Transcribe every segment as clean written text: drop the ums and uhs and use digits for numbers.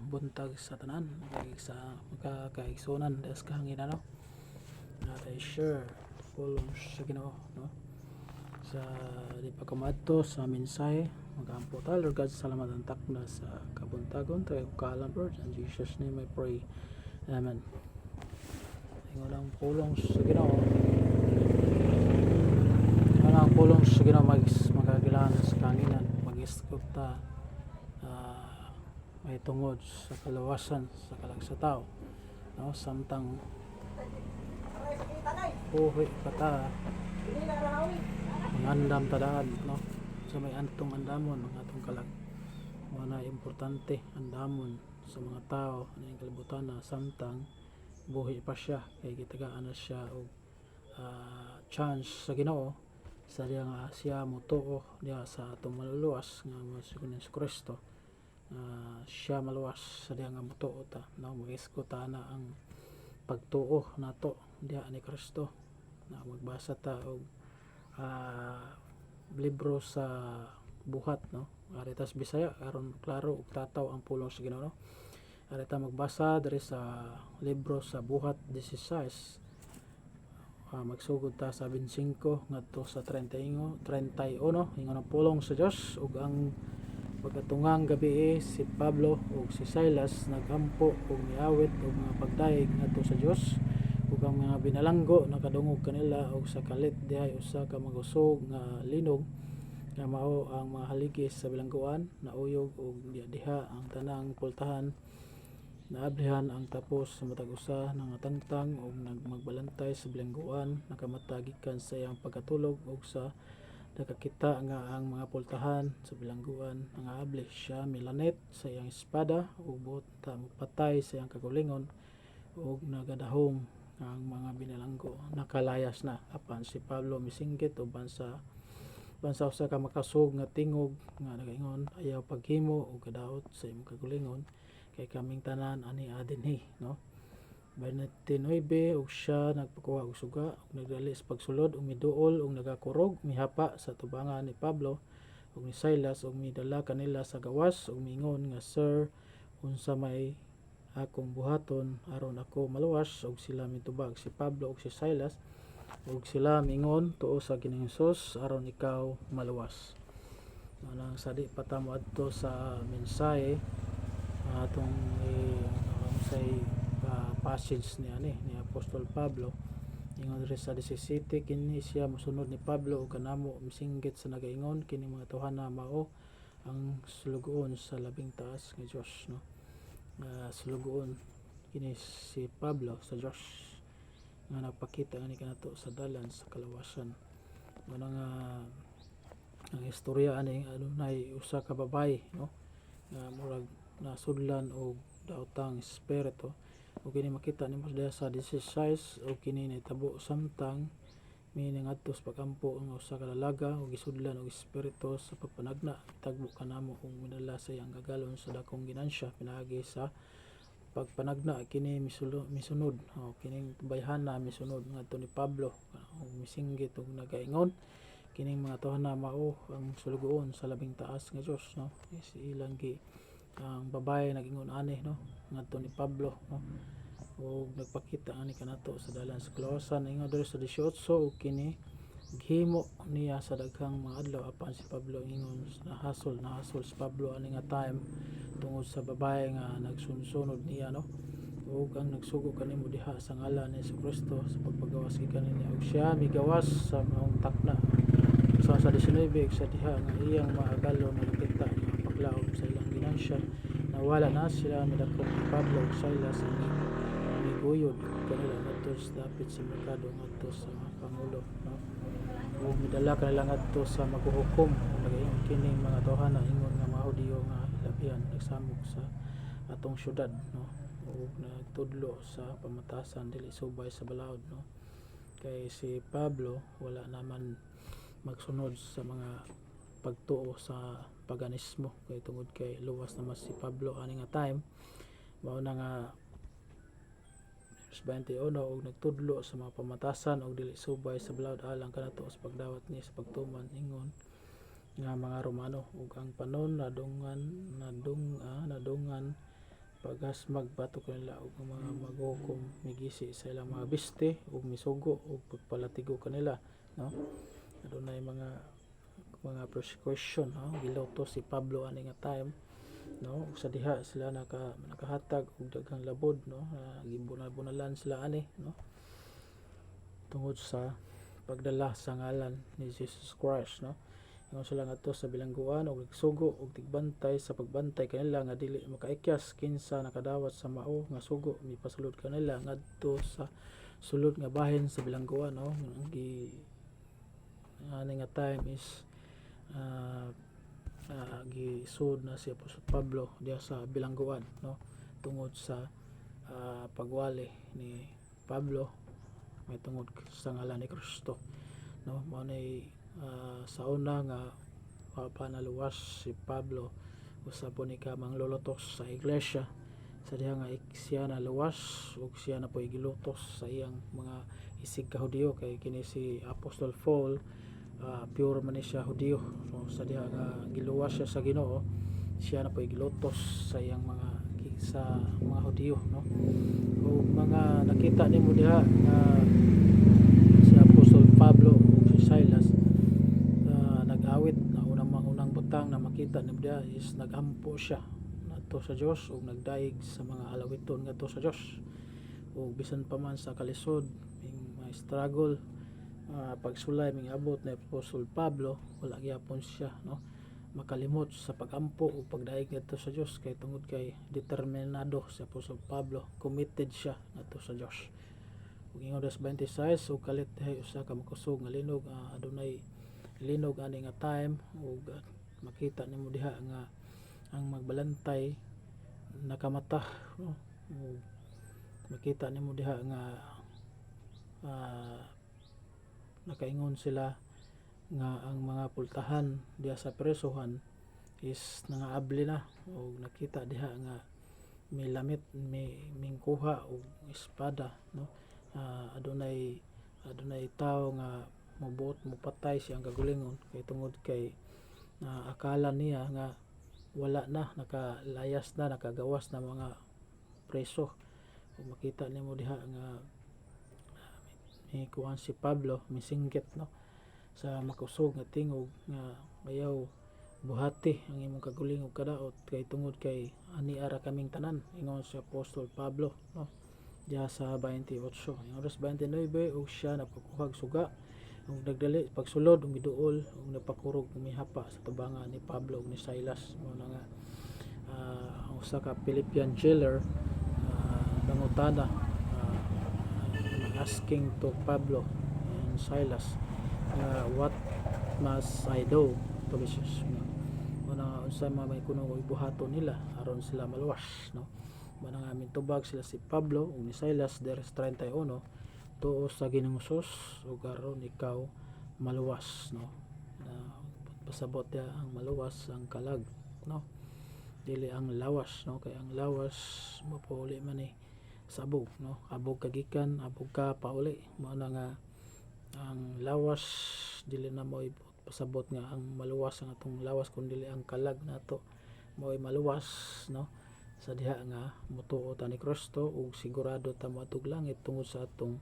buntag sa tanan sa magkakaigsunan des kahangin ano natay sure pulong sa Ginoo no sa di pa kumadto sa mensahe magampo ta Lord God salamat ang takna sa kabuntagon tayo kalam Lord in Jesus name I pray amen ingon ang pulong sa Ginoo ang pulong sa Ginoo magagilaan sa kanginan mag-iskuta may tungod sa kalawasan sa kalagsa-tao no samtang buhi kata mangandam tadaan no sa may antong andamon ang atong kalag mga importante andamon sa mga tao ning kalibutan na samtang buhi pa siya kay gitagaan na siya og chance sa Ginoo sa diya nga siya motuo diya sa atong maluluwas nga masugon sa Kristo siya maluwas sa diya nga motuo ta no mag-isko ta na ang pagtuo nato diya ni Kristo na magbasa ta og libro sa buhat no aritas Bisaya aron klaro ug tataw ang pulong sa Ginoo no arita magbasa diri sa libro sa buhat 16 magsugod ta sa 25 ngadto sa 31 ingon ang pulong sa Dios ug ang pagkatungang gabi si Pablo ug si Silas nagampo ug miawit og mga pagdaig ngadto sa Dios ug ang mga binalanggo nakadungog kanila og sa kalit dihay usa ka magusog nga linog nga mao ang mga haligis sa bilangguan nauyog og diha ang tanang pultahan naablihan ang tapos sa matag usa nangatangtang og magbalantay sa bilangguan nakamatag gikan sa iyang pagkatulog og sa nakakita nga ang mga pultahan sa bilangguan nangaabli siya milanet sa iyang espada ug buot ta magpatay sa iyang kagulingon ug nagadahom ang mga binalanggo nakalayas na apan si Pablo misinggit uban sa usa ka makasug nga tingog nga nagaingon ayaw paghimo og kadaot sa imong kagulingon kay kaming tanan ani adinhi no 29 ug siya nagpakuha og suga ug nagdali sa pagsulod ug miduol ug nagakurog mihapa sa tubangan ni Pablo ug ni Silas ug midala kanila sa gawas ug miingon nga Sir unsa may akong buhaton aron ako maluwas ug sila mitubag si Pablo ug si Silas ug sila miingon tuo sa Ginoong Hesus aron ikaw maluwas nang sadi pa ta moadto sa mensahe atong say passage ni Apostol Pablo ingon diri sa 17 kini siya mosunod ni Pablo ug kanamo misinggit sa nagaingon kini mga tawhana mao ang sulugoon sa labing taas nga Dios no sulugoon kini si Pablo sa Dios nga nagpakita ani kanato sa dalan sa kalawasan ano nga ang istorya ani adunay usa ka babaye no nga murag nasudlan og daotang espiritu ug kini makita nimo sa 16 ug kini nahitabo samtang miningadto sa pagampo ang usa ka dalaga ug gisudlan og espiritu sa pagpanagna tagbo kanamo kung minala sa iyang gagalon sa dakong ginansya pinaagi sa pagpanagna kini misunod kining bayhana misunod ngadto ni Pablo ug misinggit ug nagaingon kining mga tawhana mao ang sulugoon sa labing taas nga Dios no ilang ang babaye nag-ingon ani no ngadto ni Pablo no ug nagpakita ani kanato sa dalan sa kalawasan ingon diri sa 18 ug kini gihimo niya sa daghang mga adlaw apan si Pablo ingon nahasol si Pablo ani nga time tungod sa babaye nga nagsunsunod niya no ug ang nagsugo kanimo diha sa ngalan ni Kristo sa pagpagawas kanina ug siya migawas sa maong takna sa 19 sa diha nga iyang maagalon nakita nga paglaom sa ilang ginansya nawala na sila midakop ni Pablo ug Silas ang miguyod kanila ngadto sa dapit sa merkado ngadto sa pangulo no ug midala kanila ngadto sa maghuhukom nagaingon kini mga tawhana ingon nga mga Hudiyo nga labihan nagsamok sa atong syudad no ug nagtudlo sa pamatasan dili subay sa balaod no kay si Pablo wala naman magsunod sa mga pagtuo sa paganismo kay tungod kay luwas naman si Pablo ani nga time mao na nga 21 og nagtudlo sa mga pamatasan og dili subay sa balaod alang kanato sa pagdawat ni sa pagtuman ingon nga mga Romano ug ang panon nadungan paghasmag batok kanila og mga maghukom migisi sa ilang mga biste ug misugo ug pagpalatigo kanila, no? Adunay mga persecution, no? Giluto si Pablo ani nga time, no? Ug sa diha sila nakahatag og daghang labod, no? Gibunal-bunalan sila ani, no? Tungod sa pagdala sa ngalan ni Jesus Christ, no? Ingon sila ngadto sa bilangguan og nagsugo og tigbantay sa pagbantay kanila nga dili makaikyas kinsa nakadawat sa mao nga sugo mipasulod kanila ngadto sa sulod nga bahin sa bilangguan, no? Ang ani nga time is gisud na si Apostol Pablo diya sa bilangguan, no? Tungod sa pagwali ni Pablo may tungod sa ngalan ni Kristo, no? Mao nay sa una nga panaluwas si Pablo usapon ni ka manglulutos sa iglesia sa diha nga siya na luwas ug siya na po'y gilutos sa iyang mga isig ka Hudiyo kay kini si Apostol Paul pure man ni siya Hudiyo, so sa diha nga giluwas siya sa Ginoo siya na po'y gilutos sa iyang mga Hudiyo, no? O mga nakita nimo diha nga si Apostol Pablo ug si Silas nag-awit na unang butang na makita nimo diha is nagampo siya ngadto sa Dios ug nagdaig sa mga alawiton ngadto sa Dios ug bisan pa man sa kalisod may struggle pagsulay ming abot na Apostol Pablo wala gyapon siya, no? Makalimot sa pagampo o pagdaig ngadto sa Dios kay tungod kay determinado si Apostol Pablo, committed siya ngadto sa Dios. Ug ingon 26 ug kalit hay usa ka makusog nga linog adunay linog ani nga time ug makita nimo diha nga ang magbalantay nakamata, no? Ug makita nimo diha nga nakaingon sila nga ang mga pultahan diya sa presohan is nangaabli na ug nakita diha nga may lamit mingkuha og espada, no? Adunay tao nga mobuot mopatay siyang kagalingon kay tungod kay akala niya nga wala na, nakalayas na, nakagawas na mga preso. Ug makita nimo diha nga may kuan si Pablo misinggit, no? Sa makusog nga tingog nga ayaw buhati ang imong kaguling og kadaot kay tungod kay ani ara kaming tanan, ingon si Apostol Pablo, no? Diya sa 28 ingon 29 ug siya napakuhag suga ug nagdali pagsulod ug miduol ug napakurog umihapa sa tubangan ni Pablo ug ni Silas. Mo na nga ang usa ka Philippian jailer nangutana asking to Pablo and Silas what must I do to Jesus, no? Muna unsay mga may kuno og buhaton nila aron sila maluwas, no? Muna nga mintubag sila si Pablo ug ni Silas deres 31 tuo sa Ginoong Hesus ug aron ikaw maluwas, no? Pasabot ya ang maluwas ang kalag, no? Dili ang lawas, no? Kay ang lawas mapauli man ni sabog, no? Abog kagikan, abog ka pauli. Muna nga ang lawas dili na mo pasabot nga ang maluwas ang atong lawas kundi dili ang kalag nato mo'y maluwas, no? Sa diha nga motuo ta ni Kristo ug sigurado ta moadtog langit tungod sa atong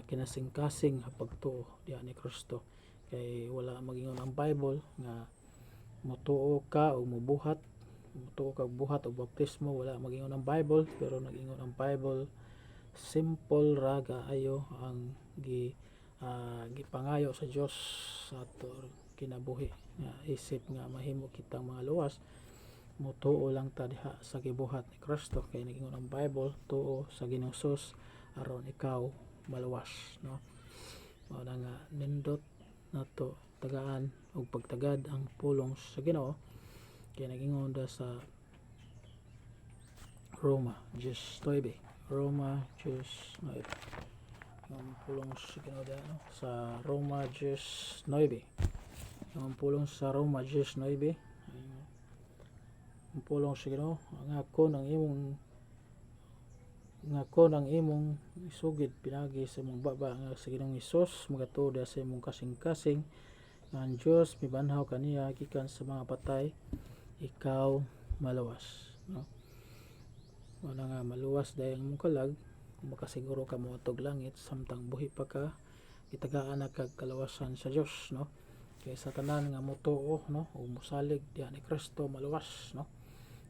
kinasing-kasing pagtuo diha ni Kristo. Kay wala magingon ang Bible nga motuo ka o mobuhat, motuo ka og buhat o baptismo, wala magingon ang Bible, pero nagingon ang Bible simple ra kaayo ang gipangayo sa Dios sa ato kinabuhi nga isip nga mahimo kitang mga luwas motuo lang ta diha sa gibuhat ni Kristo. Kay nagingon ang Bible tuo sa Ginoong Hesus aron ikaw maluwas, no? Mao na nga nindot nato tagaan og pagtagad ang pulong sa Ginoo kay nagingon da sa Roma 10:9 ang pulong sa Ginoo no? Sa Roma 10:9 ang pulong sa Roma 10:9 ang pulong sa Ginoo nga kon ang imong isugid pinagi sa imong baba nga sa Ginoong Hesus magatuod sa imong kasing-kasing nga ang Dios mibanhaw kaniya gikan sa mga patay ikaw maluwas, no? wala nga maluwas dahil mong kalag makasiguro ka mo og langit samtang buhi pa ka itagaan na kag kalawasan sa Dios, no? Kay sa tanan nga motuo, no, o mosalig diha ni Kristo maluwas, no?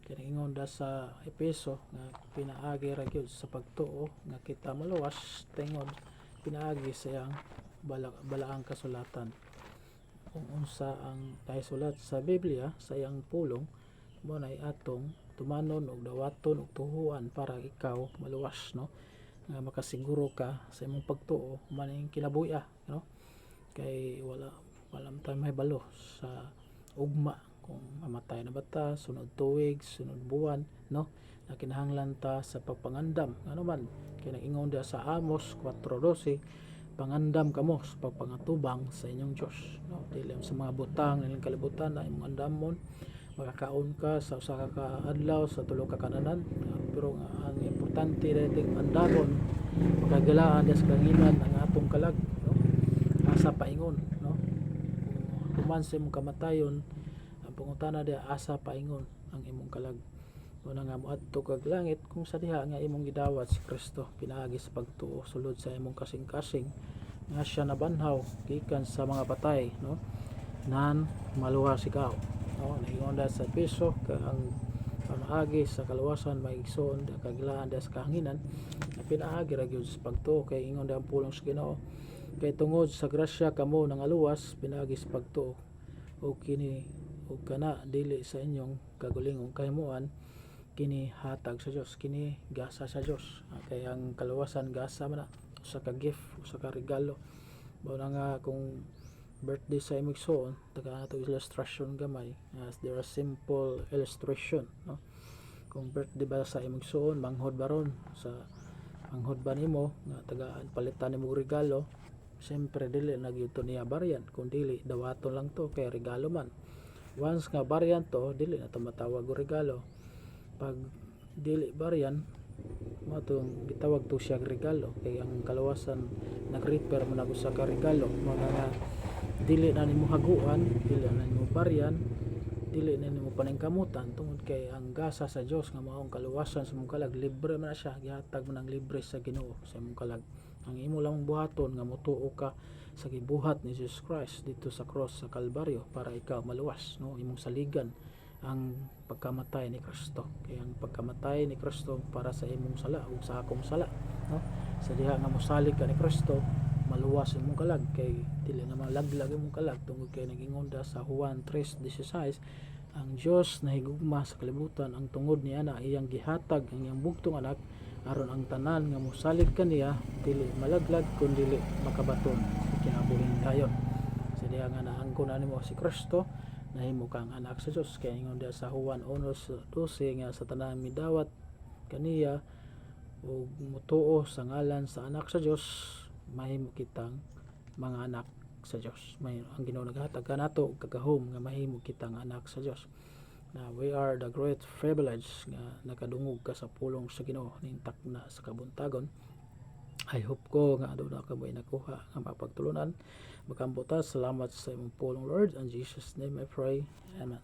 Kaya ingon da sa Epeso nga pinaagi ra gyud sa pagtuo nga kita maluwas tungod pinaagi sa iyang balaang kasulatan. Kung unsa ang sulat sa Biblia sa iyang pulong mo na atong tumanon og dawaton og tuhuan para ikaw maluwas, no? Nga makasiguro ka sa imong pagtuo maning kinabuhi, no? Kay wala tayo mahibalo sa ugma kung mamatay na bata sunod tuig sunod buwan, no? Na kinahanglan ta sa pagpangandam ano man kay nag-ingon dia sa Amos 4:12 pangandam kamo sa pagpangatubang sa inyong Dios, no? Dili sa mga butang nilang kalibutan na imong andamon makakaon ka sa usa ka adlaw sa tulo ka kananan, pero ang importante dating andamon makagalaan sa kanginan ang atong kalag, no? Asa paingon, no? Kung human sa imong kamatayon ang pangutana dia asa paingon ang imong kalag. Una nga moadto kag langit kung sa diha nga imong gidawat si Kristo pinaagi sa pagtuo sulod sa imong kasing-kasing nga siya nabanhaw gikan sa mga patay, no? Nan maluwas ikaw, no? Naingon da sa Epeso ka ang pamaagi sa kaluwasan maigsoon da kagilaan da sa kahanginan na pinaagi ra gyud sa pagtuo kay ingon da ang pulong sa Ginoo kay tungod sa grasya kamo nang aluwas pinaagi sa pagtuo o kini o kana dili sa inyong kagulingong kahimuan kini hatag sa Dios kini gasa sa Dios. Kay ang kaluwasan gasa man na usa ka gift usa ka regalo mao na nga kung birthday sa imong igsoon taga nato illustration gamay as there are simple illustration, no? Kung birthday ba sa imong igsoon manghod baron sa manghod ba nimo nga tagaan palitan nimo regalo siyempre dili na gyud to niya baryan kung dili dawaton lang to kay regalo man. Once nga baryan to dili na to matawag og regalo. Pag dili baryan mo itong gitawag to siya regalo kay ang kalawasan nag-repair mo na sa ka regalo mga dili na nimo haguan dili na nimo baryan dili na nimo paningkamutan tungod kay ang gasa sa Dios nga maong kaluwasan sa imong kalag libre man na siya gihatag mo ng libre sa Ginoo sa imong kalag. Ang imo lang buhaton nga motuo ka sa gibuhat ni Jesus Christ dito sa cross sa Kalbaryo para ikaw maluwas, no? Imong saligan ang pagkamatay ni Kristo kay ang pagkamatay ni Kristo para sa imong sala ug sa akong sala, no? Sa diha nga mosalig ka ni Kristo maluwas imong kalag kay dili na malaglag imong kalag tungod kay nag-ingon sa Juan 3:16 ang Dios nahigugma sa kalibutan ang tungod niya na iyang gihatag ang iyang bugtong anak aron ang tanan nga mosalig kaniya dili malaglag kun dili makabaton kinabuhing dayon. Sa diha nga naangkon nimo si Kristo nahimo kang anak sa Dios kay ingon sa Juan 1:12 nga sa tanan midawat kaniya ug mutuo sa ngalan sa anak sa Dios mahimo kitang mga anak sa Dios. May ang Ginoo naghatag kanato og kagahom nga mahimo kitang anak sa Dios. Na we are the great privilege nga nakadungog ka sa pulong sa Ginoo nintak na sa kabuntagon. I hope ko nga aduna ka mo'y nakuha nga mapagtulunan. Makambutas salamat sa imong pulong Lord. In Jesus name I pray. Amen.